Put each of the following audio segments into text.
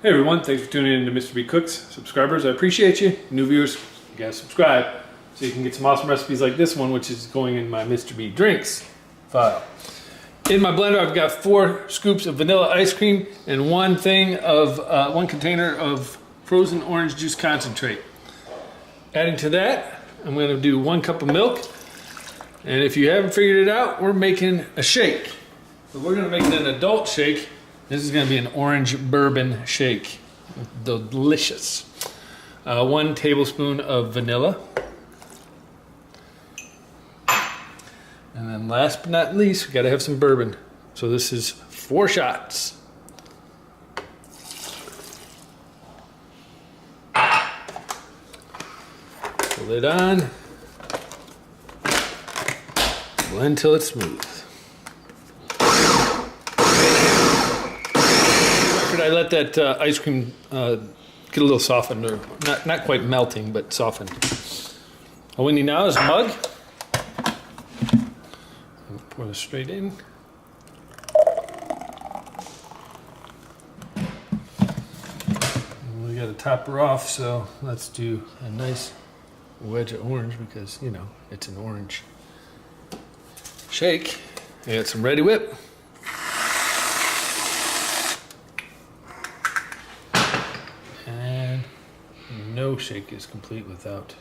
Hey everyone, thanks for tuning in to Mr. B Cooks. Subscribers, I appreciate you. New viewers, you gotta subscribe so you can get some awesome recipes like this one, which is going in my Mr. B Drinks file. In my blender, I've got 4 scoops of vanilla ice cream and one container of frozen orange juice concentrate. Adding to that, I'm gonna do 1 cup of milk. And if you haven't figured it out, we're making a shake. But we're gonna make it an adult shake. This is going to be an orange bourbon shake. Delicious. 1 tablespoon of vanilla. And then last but not least, we got to have some bourbon. So this is 4 shots. Put the lid on. Blend till it's smooth. I let that ice cream get a little softened, or not quite melting, but softened. All we need now is a mug. I'll pour this straight in. We got to top her off, so let's do a nice wedge of orange because, you know, it's an orange shake. I got some Ready Whip. No shake is complete without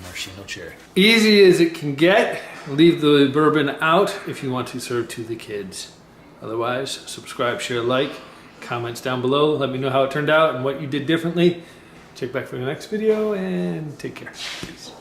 maraschino cherry. Easy as it can get. Leave the bourbon out if you want to serve to the kids. Otherwise, subscribe, share, like, comments down below. Let me know how it turned out and what you did differently. Check back for the next video and take care. Peace.